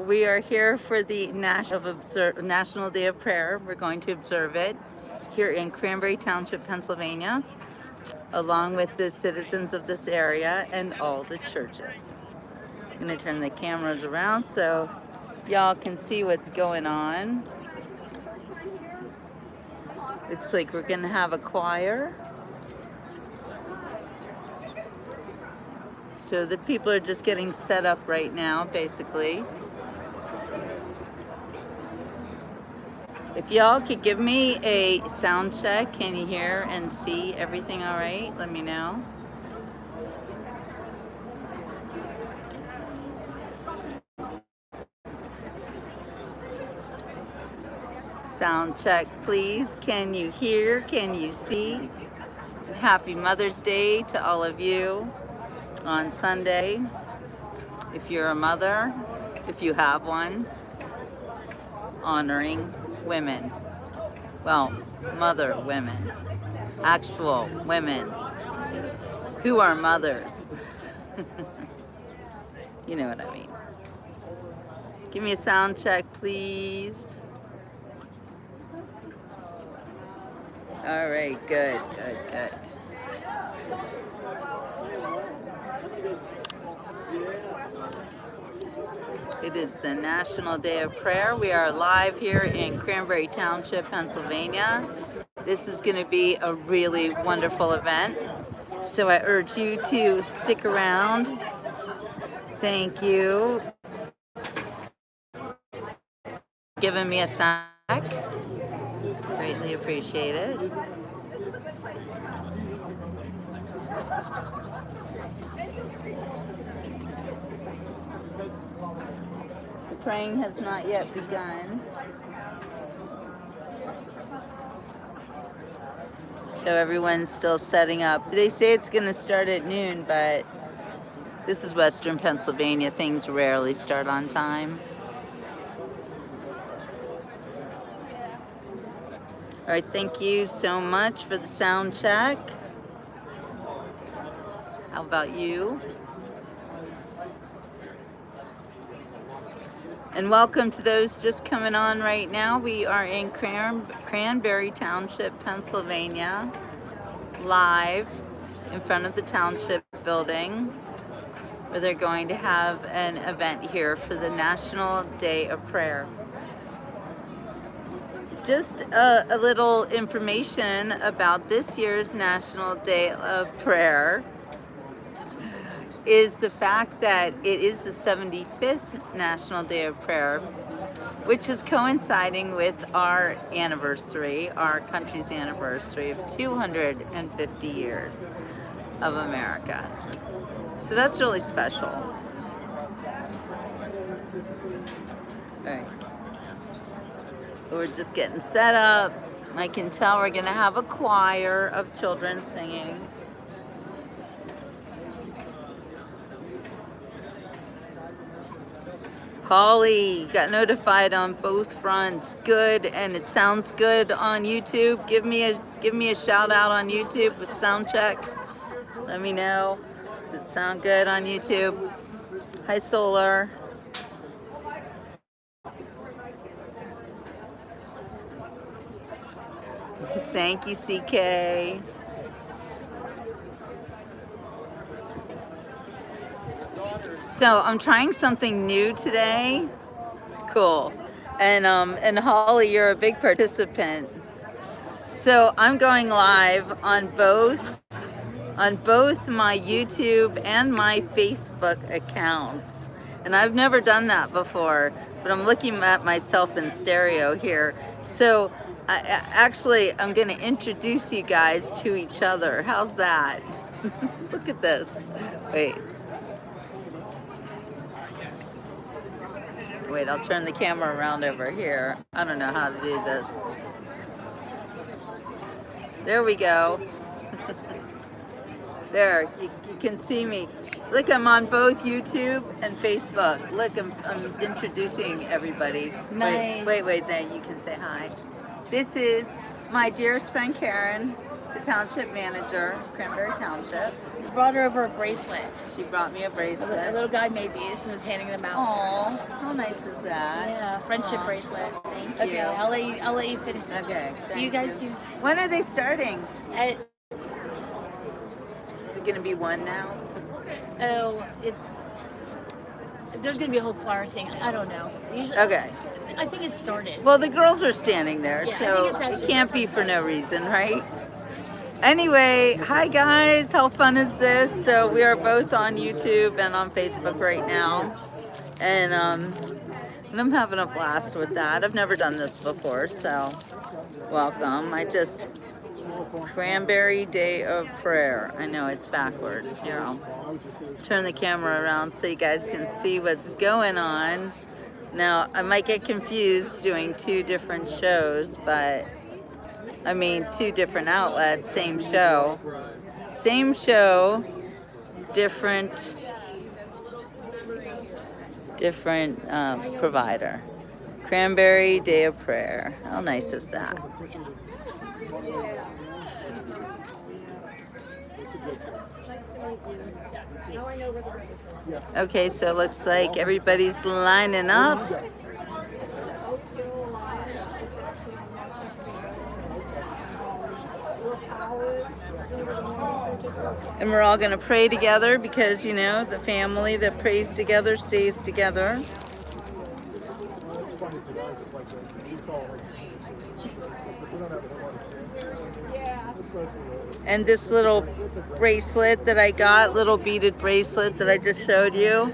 we are here for the National Day of Prayer. We're going to observe it here in Cranberry Township, Pennsylvania, along with the citizens of this area and all the churches. I'm going to turn the cameras around so y'all can see what's going on. Looks like we're going to have a choir. So the people are just getting set up right now, basically. If y'all could give me a sound check, can you hear and see everything all right? Let me know. Sound check, please. Can you hear? Can you see? Happy Mother's Day to all of you on Sunday. If you're a mother, if you have one, honoring women. Well, mother women, actual women who are mothers. You know what I mean. Give me a sound check, please. All right, good. It is the National Day of Prayer. We are live here in Cranberry Township, Pennsylvania. This is going to be a really wonderful event, so I urge you to stick around. Thank you. Giving me a sound check. Greatly appreciate it. Praying has not yet begun. So everyone's still setting up. They say it's going to start at noon, but this is Western Pennsylvania. Things rarely start on time. All right, thank you so much for the sound check. How about you? And welcome to those just coming on right now. We are in Cranberry Township, Pennsylvania, live in front of the Township building, where they're going to have an event here for the National Day of Prayer. Just a little information about this year's National Day of Prayer is the fact that it is the 75th National Day of Prayer, which is coinciding with our anniversary, our country's anniversary of 250 years of America. So that's really special. All right. We're just getting set up. I can tell we're going to have a choir of children singing. Holly got notified on both fronts. Good, and it sounds good on YouTube. Give me a shout out on YouTube with sound check. Let me know. Does it sound good on YouTube? Hi, Solar. Thank you, CK. So I'm trying something new today. Cool. And Holly, you're a big participant. So I'm going live on both my YouTube and my Facebook accounts. And I've never done that before, but I'm looking at myself in stereo here. So I'm going to introduce you guys to each other. How's that? Look at this. Wait, I'll turn the camera around over here. I don't know how to do this. There we go. There, you can see me. Look, I'm on both YouTube and Facebook. Look, I'm introducing everybody. Nice. Wait, then you can say hi. This is my dearest friend Karen. the township manager, Cranberry Township. Brought her over a bracelet. She brought me a A bracelet. little guy made these and was handing them out. Oh, how nice is that? Yeah, friendship Aw. bracelet. Thank Okay, you. I'll let you finish. Okay. So you guys do. When are they starting? At, Is it going to be one now? there's gonna be a whole choir thing. I don't know. Usually, Okay. I think it started. Well, the girls are standing there, Yeah, I so think it's it actually- can't be for no reason, right? Anyway, hi guys, how fun is this? So we are both on YouTube and on Facebook right now, and I'm having a blast with that. I've never done this before, so welcome. Cranberry Day of Prayer. I know it's backwards. Here, I'll turn the camera around so you guys can see what's going on. Now, I might get confused doing two different shows, but I mean, two different outlets, same show. Same show, different provider. Cranberry Day of Prayer. How nice is that? Okay, so it looks like everybody's lining up. And we're all going to pray together because, you know, the family that prays together stays together. And this little bracelet that I got, little beaded bracelet that I just showed you,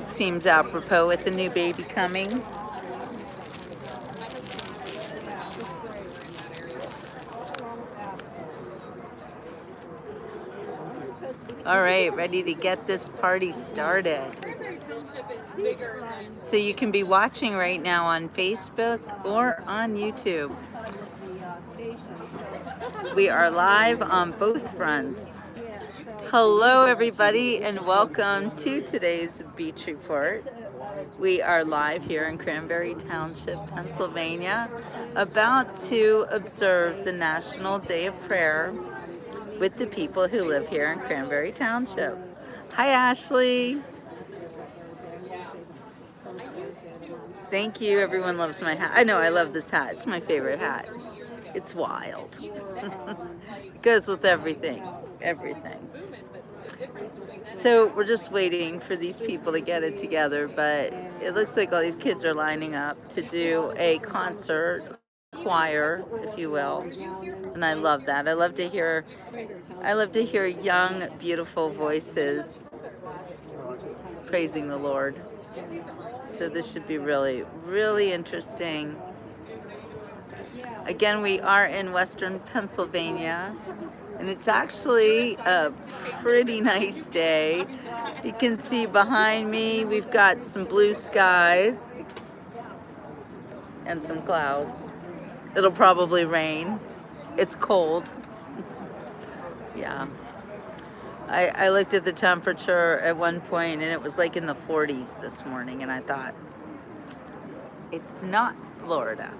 seems apropos with the new baby coming. All right, ready to get this party started. So you can be watching right now on Facebook or on YouTube. We are live on both fronts. Hello everybody and welcome to today's Beach Report. We are live here in Cranberry Township, Pennsylvania, about to observe the National Day of Prayer with the people who live here in Cranberry Township. Hi Ashley. Thank you, everyone loves my hat. I know, I love this hat, it's my favorite hat. It's wild. It goes with everything, everything. So we're just waiting for these people to get it together, but it looks like all these kids are lining up to do a concert, choir, if you will. And I love that. I love to hear young, beautiful voices praising the Lord. So this should be really, really interesting. Again, we are in Western Pennsylvania, and it's actually a pretty nice day. You can see behind me, we've got some blue skies and some clouds. It'll probably rain. It's cold. Yeah. I looked at the temperature at one point and it was like in the 40s this morning, and I thought, it's not Florida.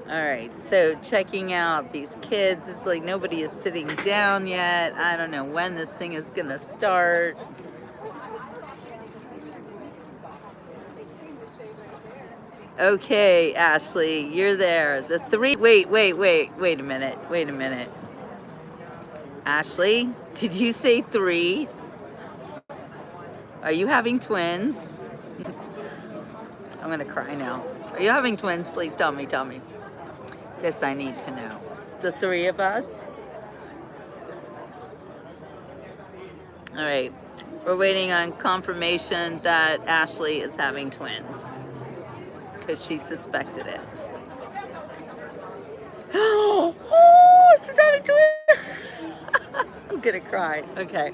All right, so checking out these kids. It's like nobody is sitting down yet. I don't know when this thing is gonna start. Okay, Ashley, you're there. The three, wait a minute. Ashley, did you say 3? Are you having twins? I'm gonna cry now. Are you having twins? Please tell me. Yes, I need to know. The 3 of us? All right, we're waiting on confirmation that Ashley is having twins because she suspected it. Oh, she's having twins! I'm gonna cry. Okay.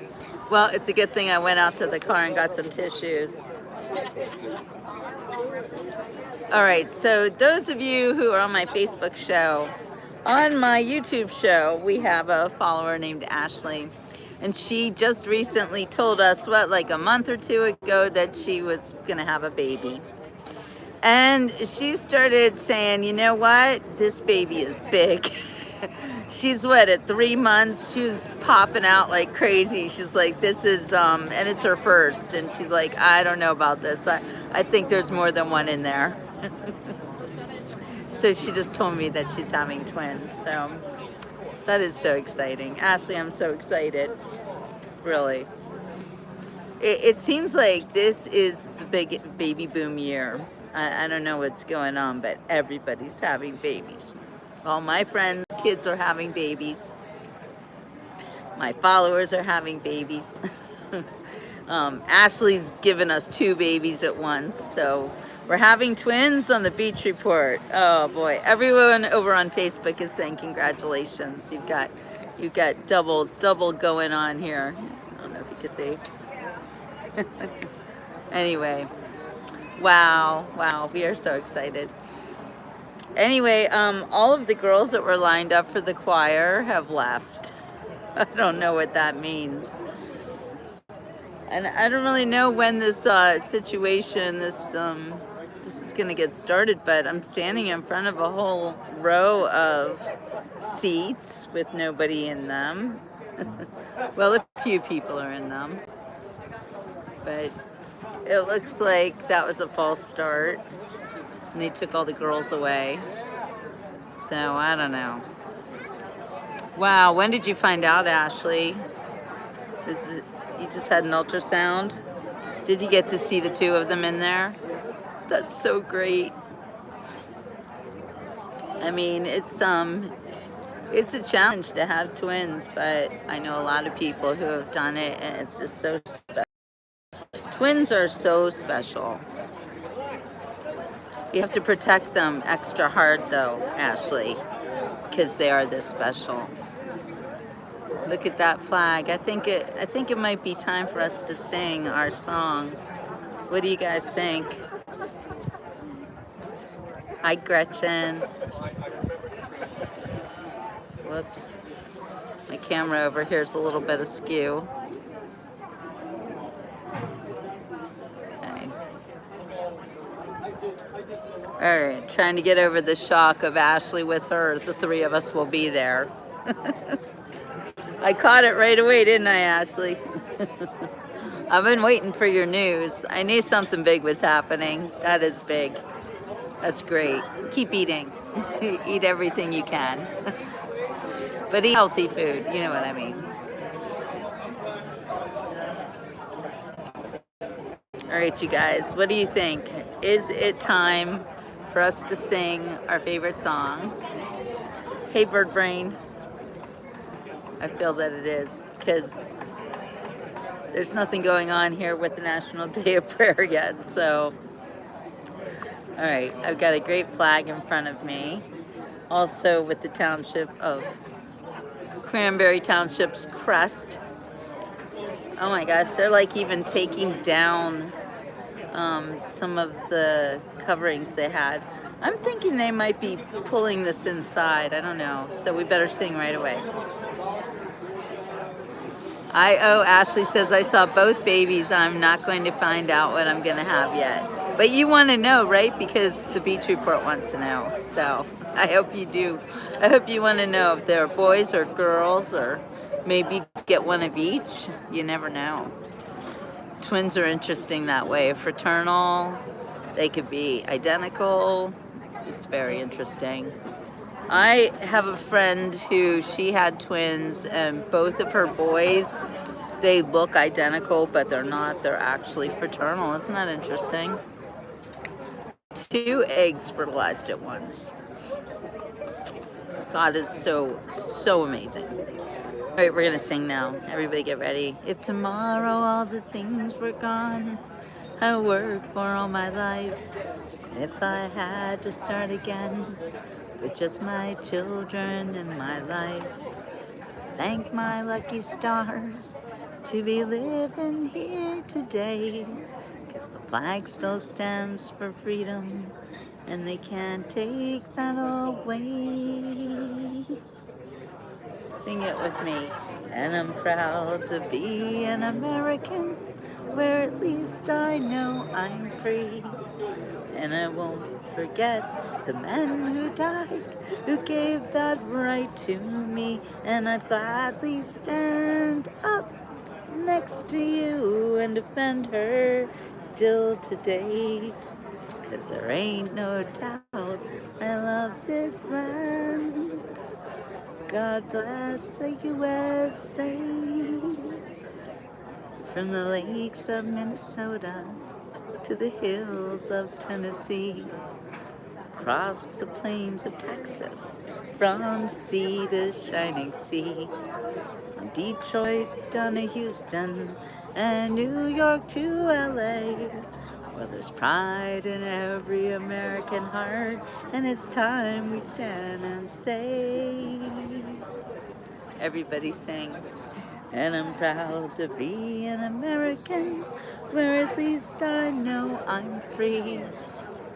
Well, it's a good thing I went out to the car and got some tissues. All right, so those of you who are on my Facebook show, on my YouTube show, we have a follower named Ashley, and she just recently told us, like a month or 2 ago, that she was gonna have a baby. And she started saying, you know what? This baby is big. She's what, at 3 months, she was popping out like crazy. She's like, this is, and it's her first. And she's like, I don't know about this. I think there's more than one in there. So she just told me that she's having twins. So that is so exciting. Ashley, I'm so excited. Really. It seems like this is the big baby boom year. I don't know what's going on, but everybody's having babies. All my friends' kids are having babies. My followers are having babies. Ashley's given us 2 babies at once, so we're having twins on the Beach Report. Oh boy, everyone over on Facebook is saying congratulations. You've got double going on here. I don't know if you can see. Anyway, wow, we are so excited. Anyway, all of the girls that were lined up for the choir have left. I don't know what that means. And I don't really know when this situation, this is gonna get started, but I'm standing in front of a whole row of seats with nobody in them. Well, a few people are in them. But it looks like that was a false start. And they took all the girls away. So, I don't know. Wow, when did you find out, Ashley? You just had an ultrasound? Did you get to see the 2 of them in there? That's so great. I mean, it's a challenge to have twins, but I know a lot of people who have done it, and it's just so special. Twins are so special. You have to protect them extra hard, though, Ashley, because they are this special. Look at that flag. I think it might be time for us to sing our song. What do you guys think? Hi, Gretchen. Whoops. My camera over here is a little bit askew. Okay. All right, trying to get over the shock of Ashley with her. The 3 of us will be there. I caught it right away, didn't I, Ashley? I've been waiting for your news. I knew something big was happening. That is big. That's great. Keep eating. Eat everything you can. But eat healthy food. You know what I mean. All right, you guys. What do you think? Is it time for us to sing our favorite song? Hey, Bird Brain. I feel that it is, because there's nothing going on here with the National Day of Prayer yet. So, all right, I've got a great flag in front of me. Also with the Township of Cranberry Township's crest. Oh my gosh, they're like even taking down some of the coverings they had. I'm thinking they might be pulling this inside. I don't know. So we better sing right away. Ashley says, I saw both babies. I'm not going to find out what I'm going to have yet. But you want to know, right? Because the Beach Report wants to know. So I hope you do. I hope you want to know if they're boys or girls, or maybe get one of each. You never know. Twins are interesting that way. Fraternal. They could be identical. It's very interesting. I have a friend who she had twins, and both of her boys, they look identical, but they're not. They're actually fraternal. Isn't that interesting? 2 eggs fertilized at once. God is so amazing. All right, we're going to sing now. Everybody get ready. If tomorrow all the things were gone I worked for all my life, if I had to start again with just my children and my life, thank my lucky stars to be living here today, 'cause the flag still stands for freedom and they can't take that away. Sing it with me. And I'm proud to be an American, where at least I know I'm free. And I won't forget the men who died, who gave that right to me. And I'd gladly stand up next to you and defend her still today. 'Cause there ain't no doubt I love this land. God bless the USA. From the lakes of Minnesota to the hills of Tennessee, across the plains of Texas, from sea to shining sea, from Detroit down to Houston and New York to LA. Well, there's pride in every American heart, and it's time we stand and say, everybody sing. And I'm proud to be an American, where at least I know I'm free.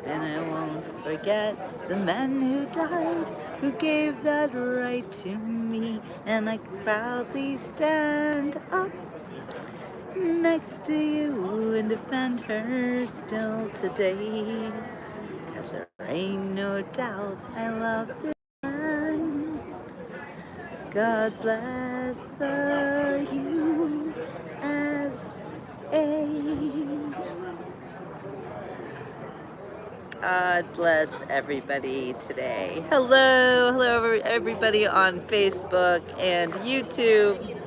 And I won't forget the men who died, who gave that right to me. And I proudly stand up next to you and defend her still today. 'Cause there ain't no doubt I love this land. God bless the USA. God bless everybody today. Hello everybody on Facebook and YouTube.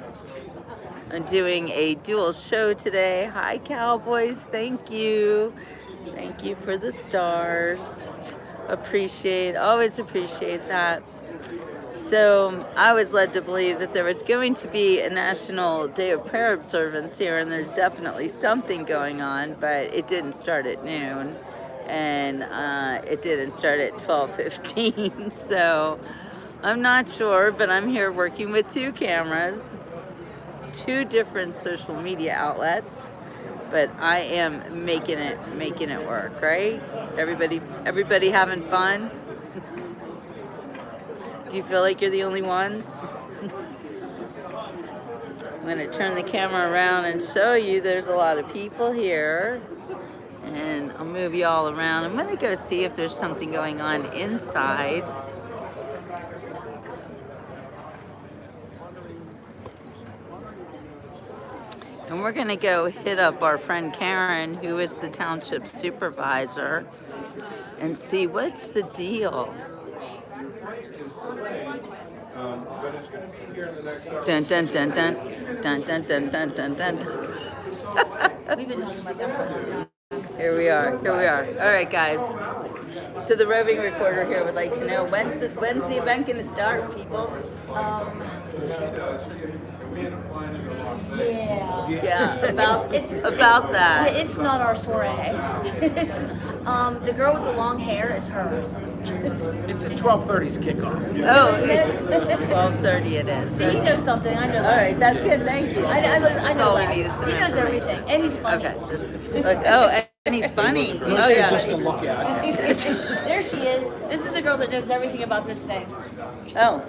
I'm doing a dual show today. Hi Cowboys, thank you. Thank you for the stars. Always appreciate that. So I was led to believe that there was going to be a National Day of Prayer observance here, and there's definitely something going on, but it didn't start at noon, and it didn't start at 12:15. So I'm not sure, but I'm here working with two cameras, two different social media outlets, but I am making it work, right? Everybody having fun? Do you feel like you're the only ones? I'm going to turn the camera around and show you there's a lot of people here. And I'll move you all around. I'm going to go see if there's something going on inside. And we're going to go hit up our friend Karen, who is the township supervisor, and see what's the deal. Dun dun dun dun dun dun dun dun dun dun. We've been talking about that for a long time. Here we are. All right, guys. So the roving reporter here would like to know when's the event going to start, people? Yeah. About that. It's not our soiree. It's the girl with the long hair is hers. It's a 12:30's kickoff. Oh, it's 12:30 it is. See, you know something. I know. All right, that's good. Thank you. I know. That's all we need is some He knows everything, and he's funny. Okay. And he's funny. Oh yeah. Just to look at. There she is. This is the girl that knows everything about this thing. Oh,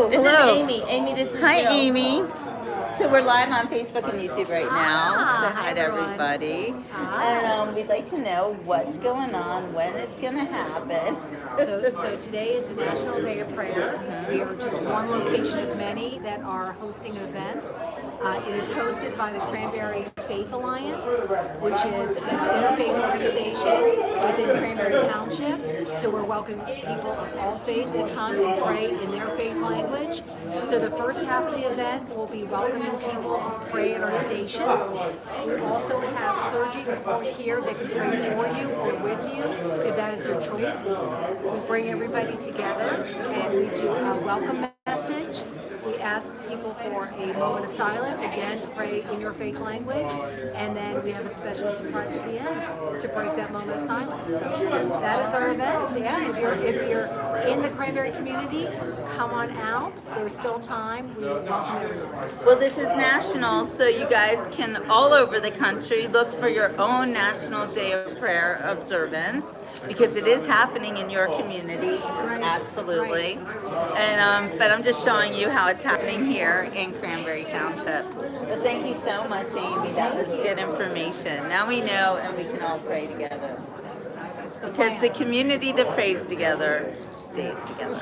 This hello. is Amy. Amy, this is Hi, Jill. Amy. So we're live on Facebook and YouTube right now. Say hi to everybody. And we'd like to know what's going on, when it's going to happen. So today is the National Day of Prayer. We are just one location of many that are hosting an event. It is hosted by the Cranberry Faith Alliance, which is an interfaith organization within Cranberry Township. So we're welcoming people of all faiths to come and pray in their faith language. So the first half of the event will be welcoming people to pray at our stations. We also have clergy support here that can pray for you or with you, if that is your choice. We bring everybody together and we do a welcome message. We ask people for a moment of silence, again, to pray in your faith language, and then we have a special surprise at the end to break that moment of silence. So that is our event. Yeah, if you're in the Cranberry community, come on out. There's still time. We welcome everyone. Well, this is national, so you guys can all over the country look for your own National Day of Prayer observance, because it is happening in your community. right. Absolutely. And but I'm just showing you how it's happening here in Cranberry Township. But thank you so much, Amy. That was good information. Now we know, and we can all pray together. Because the community that prays together stays together.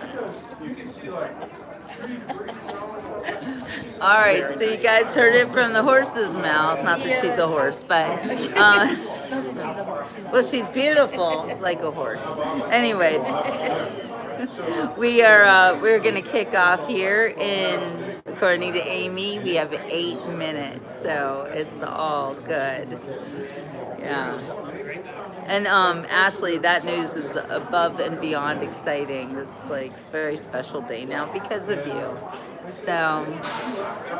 All right, so you guys heard it from the horse's mouth. Not that she's a horse, but well, she's beautiful like a horse. Anyway, we're gonna kick off here in, according to Amy, we have 8 minutes, so it's all good. Yeah. And Ashley, that news is above and beyond exciting. It's like a very special day now because of you. So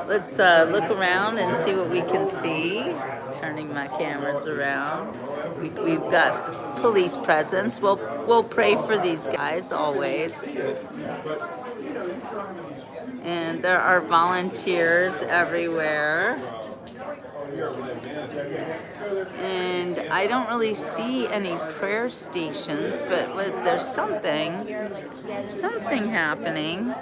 let's look around and see what we can see. Turning my cameras around. We've got police presence. We'll pray for these guys always. And there are volunteers everywhere. And I don't really see any prayer stations, but there's something happening.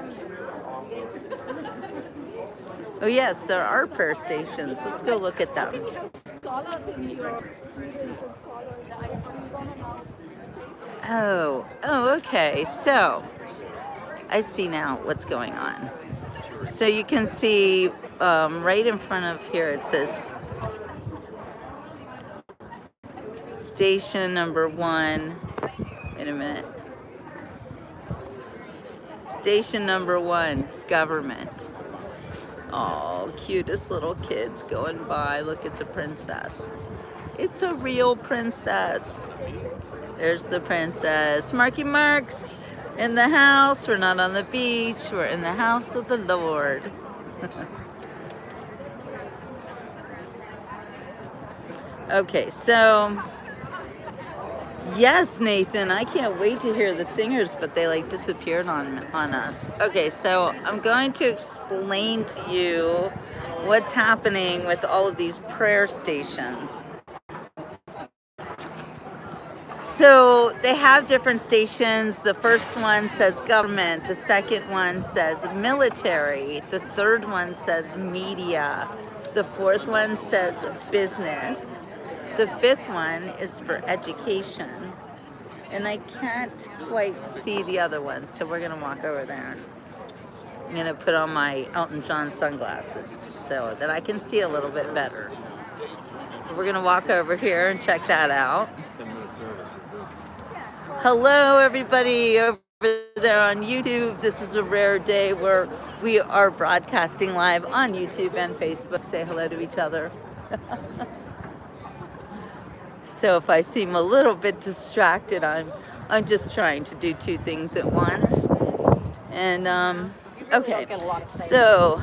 Oh yes, there are prayer stations. Let's go look at them. Oh, okay. So I see now what's going on. So you can see right in front of here, it says station number 1. Wait a minute. Station number 1, government. Oh, cutest little kids going by. Look, it's a princess. It's a real princess. There's the princess. Marky Marks in the house. We're not on the beach. We're in the house of the Lord. Okay, so yes, Nathan, I can't wait to hear the singers, but they like disappeared on us. Okay, so I'm going to explain to you what's happening with all of these prayer stations. So they have different stations. The first one says government, the second one says military, the third one says media, the fourth one says business, the fifth one is for education, and I can't quite see the other ones, so we're gonna walk over there. I'm gonna put on my Elton John sunglasses just so that I can see a little bit better. We're gonna walk over here and check that out. Hello everybody over there on YouTube. This is a rare day where we are broadcasting live on YouTube and Facebook. Say hello to each other. So if I seem a little bit distracted, I'm just trying to do 2 things at once. And okay, so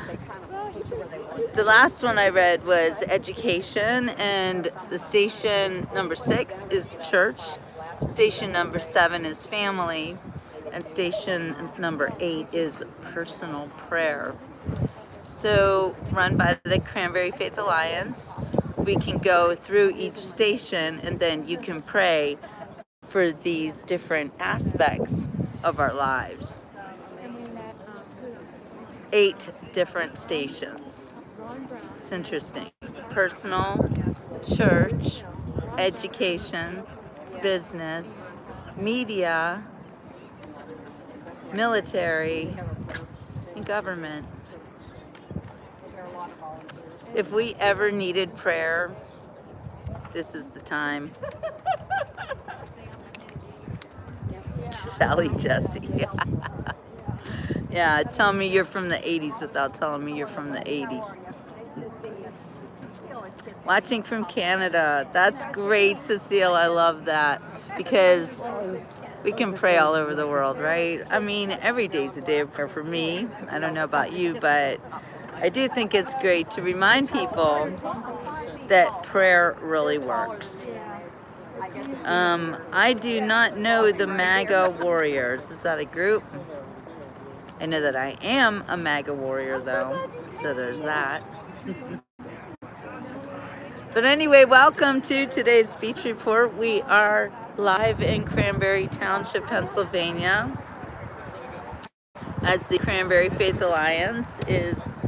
the last one I read was education, and the station number 6 is church, station number 7 is family, and station number 8 is personal prayer. So run by the Cranberry Faith Alliance. We can go through each station, and then you can pray for these different aspects of our lives. 8 different stations. It's interesting. Personal, church, education, business, media, military, and government. If we ever needed prayer, this is the time. Sally Jesse. Yeah, tell me you're from the 80s without telling me you're from the 80s. Watching from Canada. That's great, Cecile. I love that. Because we can pray all over the world, right? I mean, every day's a day of prayer for me. I don't know about you, but I do think it's great to remind people that prayer really works. I do not know the MAGA Warriors. Is that a group? I know that I am a MAGA warrior, though, so there's that. But anyway, welcome to today's speech report. We are live in Cranberry Township, Pennsylvania, as the Cranberry Faith Alliance is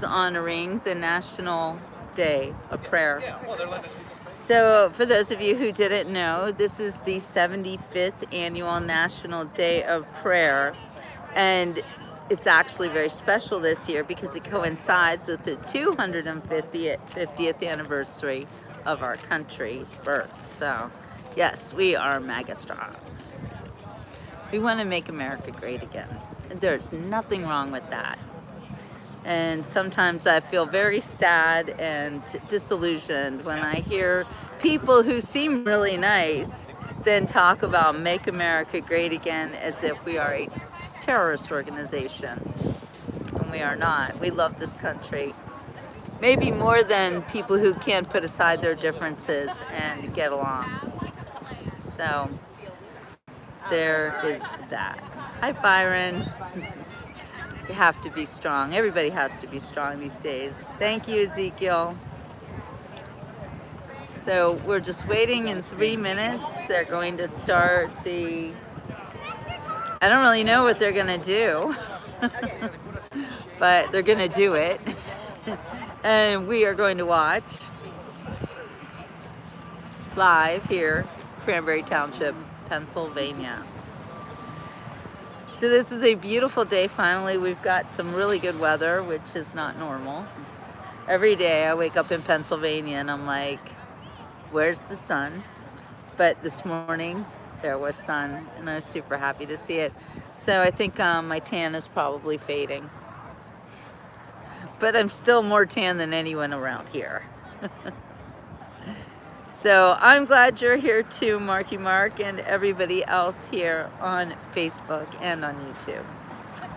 honoring the National Day of Prayer. So for those of you who didn't know, this is the 75th annual National Day of Prayer, and it's actually very special this year because it coincides with the 250th anniversary of our country's birth. So yes, we are MAGA strong. We want to make America great again. There's nothing wrong with that. And sometimes I feel very sad and disillusioned when I hear people who seem really nice then talk about make America great again as if we are a terrorist organization. And we are not. We love this country. Maybe more than people who can't put aside their differences and get along. So there is that. Hi, Byron. You have to be strong. Everybody has to be strong these days. Thank you, Ezekiel. So we're just waiting in 3 minutes. They're going to start the... I don't really know what they're gonna do, but they're gonna do it. And we are going to watch live here, Cranberry Township, Pennsylvania. So this is a beautiful day. Finally, we've got some really good weather, which is not normal. Every day I wake up in Pennsylvania and I'm like, where's the sun? But this morning there was sun and I was super happy to see it. So I think my tan is probably fading. But I'm still more tan than anyone around here. So I'm glad you're here too, Marky Mark, and everybody else here on Facebook and on YouTube.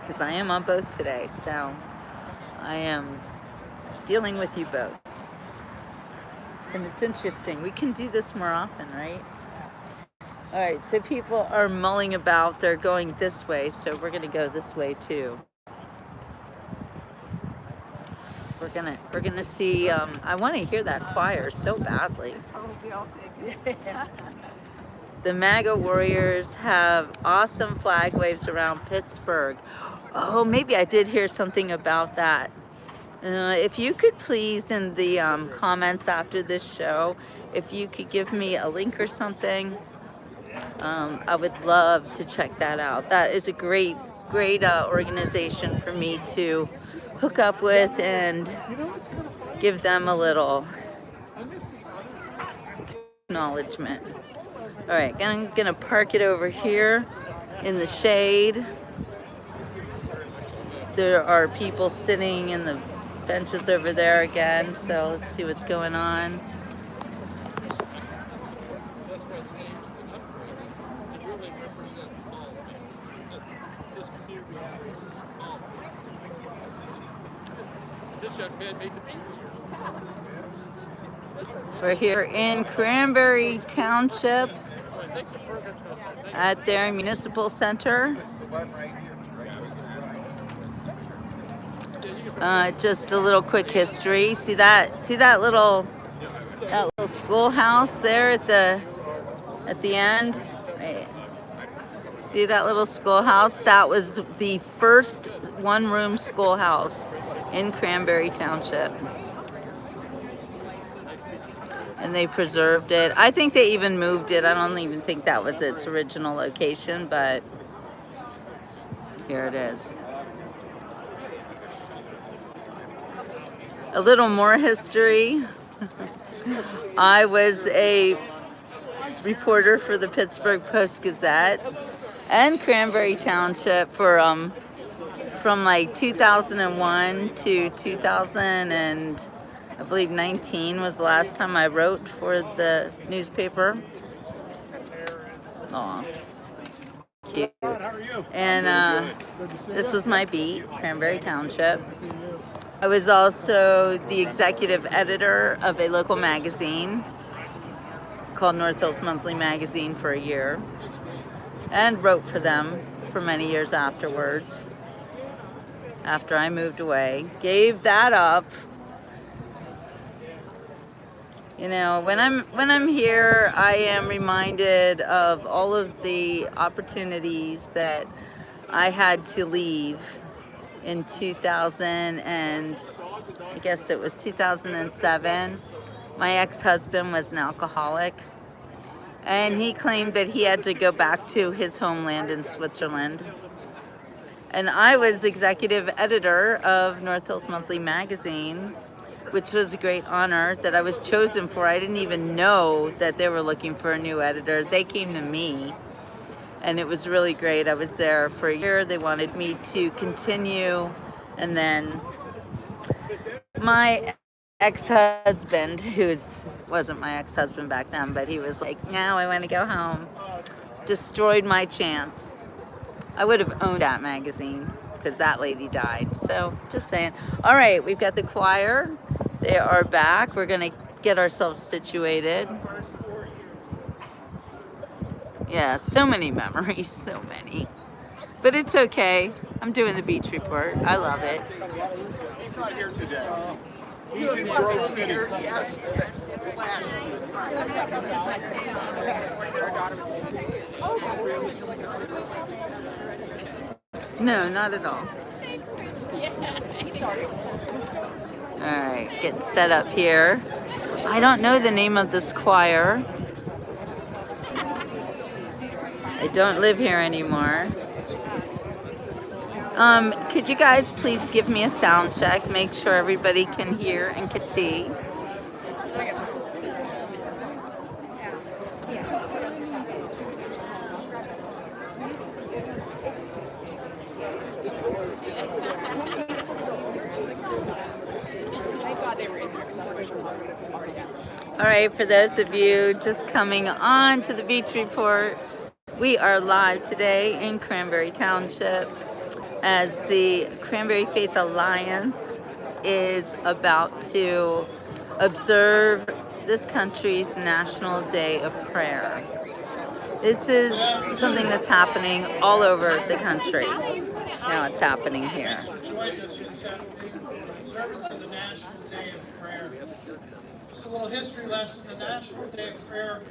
Because I am on both today, so I am dealing with you both. And it's interesting, we can do this more often, right? All right, so people are mulling about, they're going this way, so we're gonna go this way too. We're gonna see, I wanna hear that choir so badly. The MAGA Warriors have awesome flag waves around Pittsburgh. Oh, maybe I did hear something about that. If you could please, in the comments after this show, if you could give me a link or something, I would love to check that out. That is a great organization for me to hook up with and give them a little acknowledgement. All right, I'm gonna park it over here in the shade. There are people sitting in the benches over there again, so let's see what's going on. We're here in Cranberry Township at their municipal center. Just a little quick history. See that little schoolhouse there at the end? See that little schoolhouse? That was the first one-room schoolhouse in Cranberry Township. And they preserved it. I think they even moved it. I don't even think that was its original location, but here it is. A little more history. I was a reporter for the Pittsburgh Post-Gazette and Cranberry Township for from like 2001 to 2000 and I believe 19 was the last time I wrote for the newspaper. Aw, cute. And this was my beat, Cranberry Township. I was also the executive editor of a local magazine called North Hills Monthly Magazine for a year, and wrote for them for many years afterwards. After I moved away, gave that up. You know, when I'm here, I am reminded of all of the opportunities that I had to leave in 2000, and I guess it was 2007. My ex-husband was an alcoholic, and he claimed that he had to go back to his homeland in Switzerland. And I was executive editor of North Hills Monthly Magazine, which was a great honor that I was chosen for. I didn't even know that they were looking for a new editor. They came to me, and it was really great. I was there for a year. They wanted me to continue, and then my ex-husband, who wasn't my ex-husband back then, but he was like, "Now I want to go home," destroyed my chance. I would have owned that magazine because that lady died. So just saying. All right, we've got the choir. They are back. We're going to get ourselves situated. Yeah, so many memories, so many. But it's okay. I'm doing the beach report. I love it. He's not here today. He's in Grove City. Yes. No, not at all. All right, getting set up here. I don't know the name of this choir. I don't live here anymore. Could you guys please give me a sound check? Make sure everybody can hear and can see. All right, for those of you just coming on to the Beach Report, we are live today in Cranberry Township as the Cranberry Faith Alliance is about to observe this country's National Day of Prayer. This is something that's happening all over the country. Now it's happening here. Joined us for this afternoon for the observance of the National Day of Prayer. Just a little history lesson. The National Day of Prayer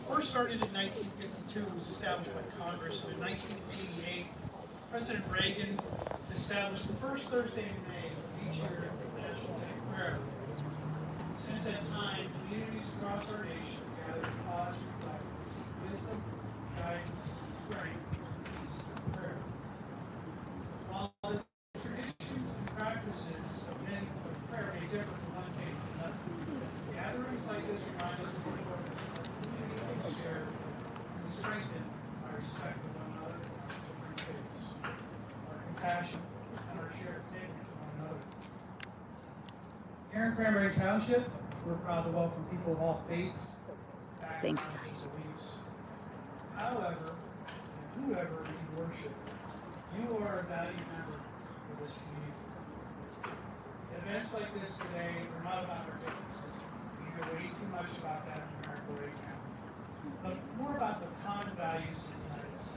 first started in 1952, was established by Congress, and in 1988, President Reagan established the first Thursday in May of each year the National Day of Prayer. Since that time, communities across our nation gather to pause, reflect, and seek wisdom, guidance, strength, peace, and prayer. While the traditions and practices of many of prayer may differ from one faith to another, gatherings like this remind us of the importance of our community share and strengthen our respect for one another and our different faiths, our compassion, and our shared commitment to one another. Here in Cranberry Township, we're proud to welcome people of all faiths, Thanks, backgrounds, guys. and beliefs. However, and whoever you worship, you are a valued member of this community. Events like this today are not about our differences. We hear way too much about that in America right now. But more about the common values that unite us.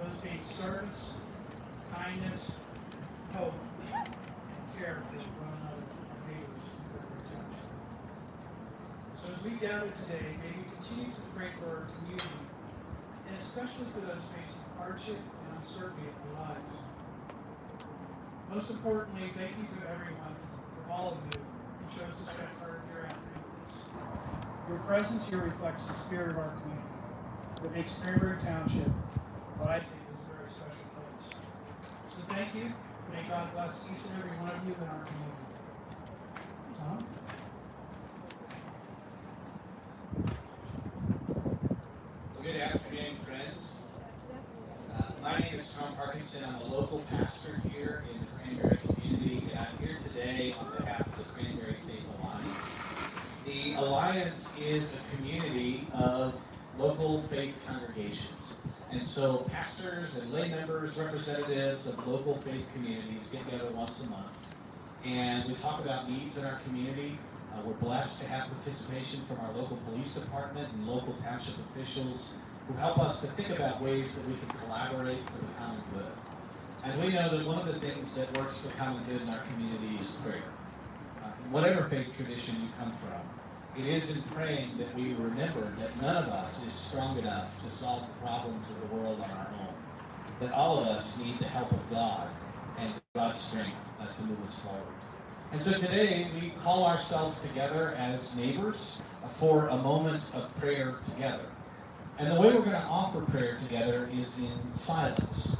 Those being service, kindness, hope, and care for one another, our neighbors, and Cranberry Township. So as we gather today, may we continue to pray for our community, and especially for those facing hardship and uncertainty in their lives. Most importantly, thank you to everyone, for all of you, who chose to spend part of your afternoon with us. Your presence here reflects the spirit of our community that makes Cranberry Township what I think is a very special place. So thank you. May God bless each and every one of you in our community. Tom? Good afternoon, friends. My name is Tom Parkinson. I'm a local pastor here in the Cranberry community, and I'm here today on behalf of the Cranberry Faith Alliance. The Alliance is a community of local faith congregations. And so pastors and lay members, representatives of local faith communities get together once a month. And we talk about needs in our community. We're blessed to have participation from our local police department and local township officials who help us to think about ways that we can collaborate for the common good. And we know that one of the things that works for common good in our community is prayer. Whatever faith tradition you come from, it is in praying that we remember that none of us is strong enough to solve the problems of the world on our own. That all of us need the help of God and God's strength to move us forward. And so today we call ourselves together as neighbors for a moment of prayer together. And the way we're going to offer prayer together is in silence.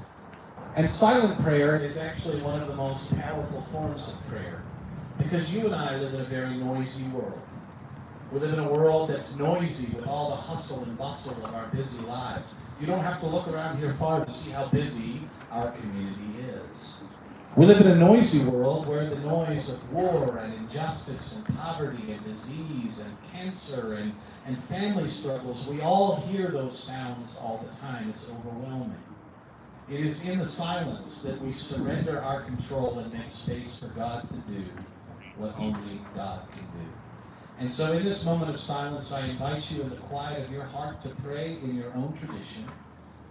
And silent prayer is actually one of the most powerful forms of prayer, because you and I live in a very noisy world. We live in a world that's noisy with all the hustle and bustle of our busy lives. You don't have to look around here far to see how busy our community is. We live in a noisy world where the noise of war and injustice and poverty and disease and cancer and family struggles, we all hear those sounds all the time. It's overwhelming. It is in the silence that we surrender our control and make space for God to do what only God can do. And so in this moment of silence, I invite you in the quiet of your heart to pray in your own tradition,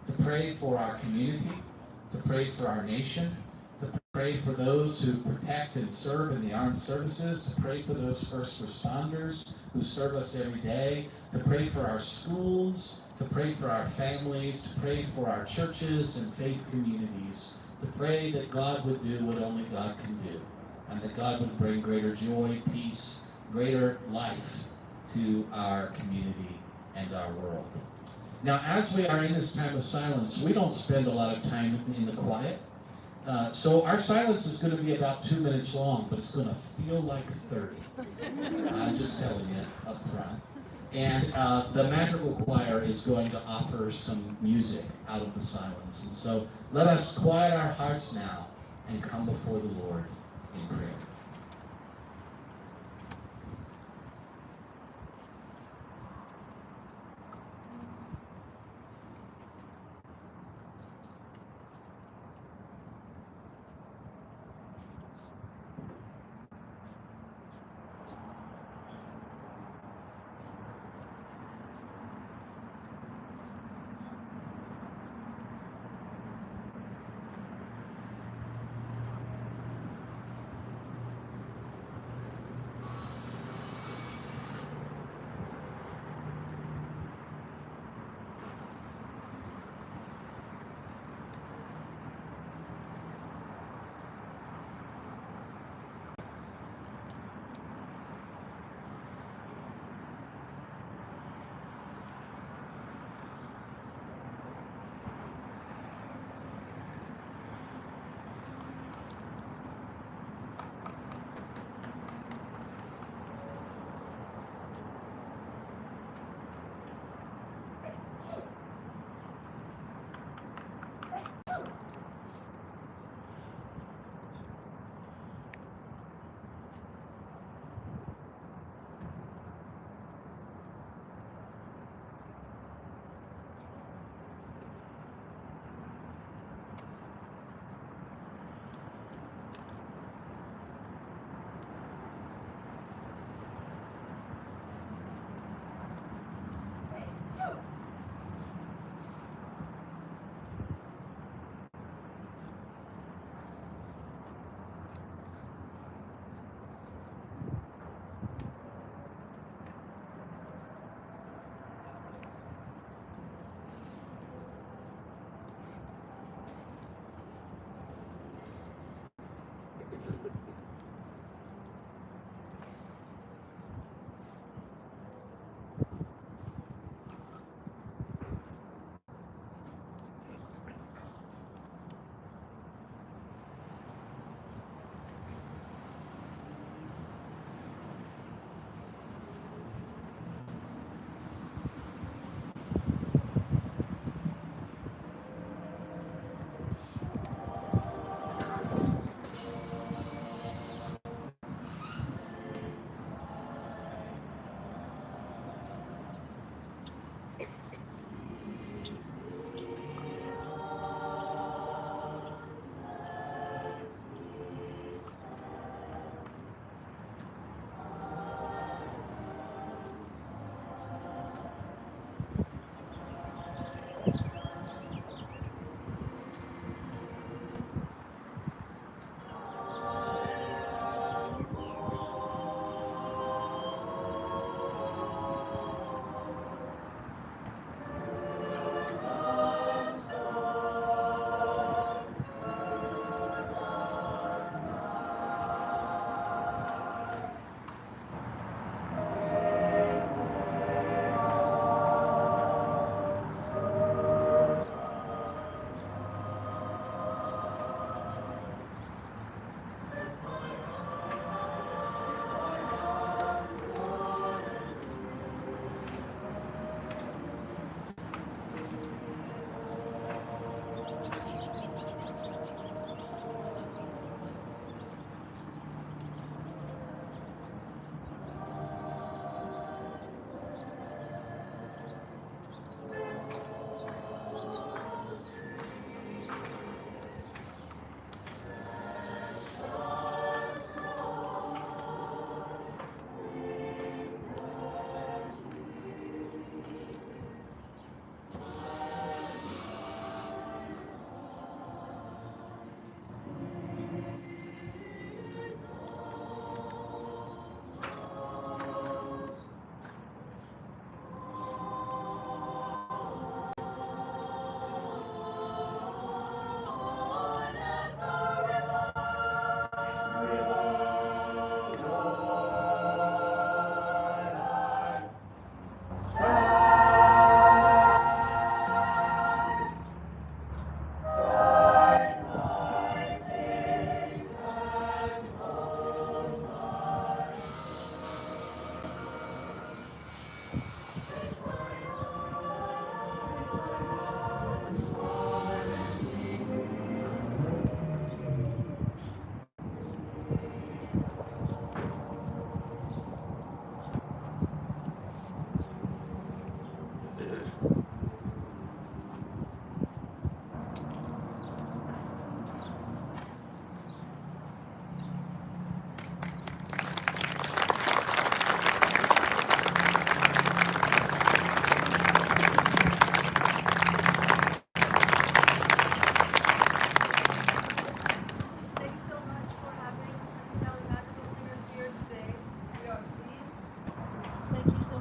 to pray for our community, to pray for our nation, to pray for those who protect and serve in the armed services, to pray for those first responders who serve us every day, to pray for our schools, to pray for our families, to pray for our churches and faith communities, to pray that God would do what only God can do, and that God would bring greater joy, peace, greater life to our community and our world. Now, as we are in this time of silence, we don't spend a lot of time in the quiet. So our silence is going to be about 2 minutes long, but it's going to feel like 30. I'm just telling you up front. And the magical choir is going to offer some music out of the silence. And so let us quiet our hearts now and come before the Lord in prayer.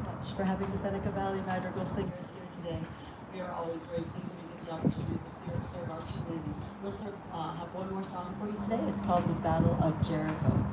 much for having the Seneca Valley Madrigal Singers here today. We are always very pleased when we get the opportunity to serve our community. We'll have one more song for you today. It's called The Battle of Jericho.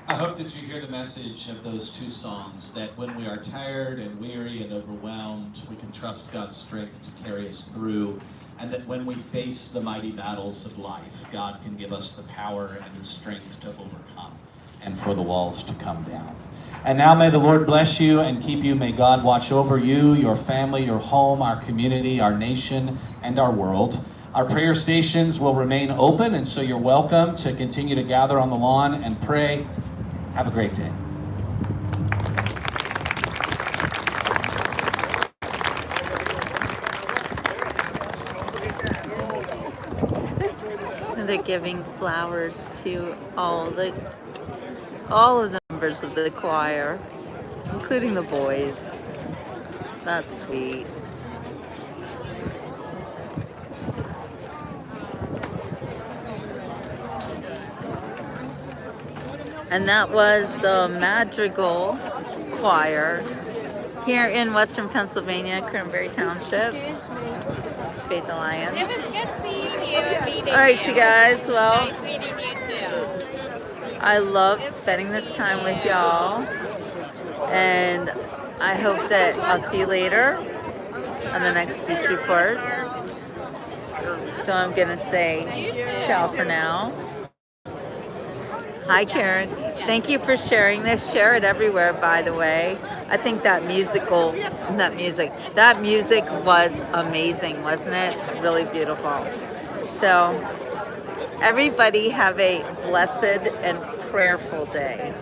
I hope that you hear the message of those two songs, that when we are tired and weary and overwhelmed, we can trust God's strength to carry us through, and that when we face the mighty battles of life, God can give us the power and the strength to overcome and for the walls to come down. And now may the Lord bless you and keep you. May God watch over you, your family, your home, our community, our nation, and our world. Our prayer stations will remain open, and so you're welcome to continue to gather on the lawn and pray. Have a great day. So they're giving flowers to all of the members of the choir, including the boys. That's sweet. And that was the Madrigal Choir here in Western Pennsylvania, Cranberry Township, Faith Alliance. It was good seeing you and meeting All right, you guys. Well, Nice meeting you too. I loved spending this time with y'all, and I hope that I'll see you later on the next Beach Report. So I'm gonna say ciao for now. Hi, Karen. Thank you for sharing this. Share it everywhere, by the way. I think that music was amazing, wasn't it? Really beautiful. So everybody have a blessed and prayerful day.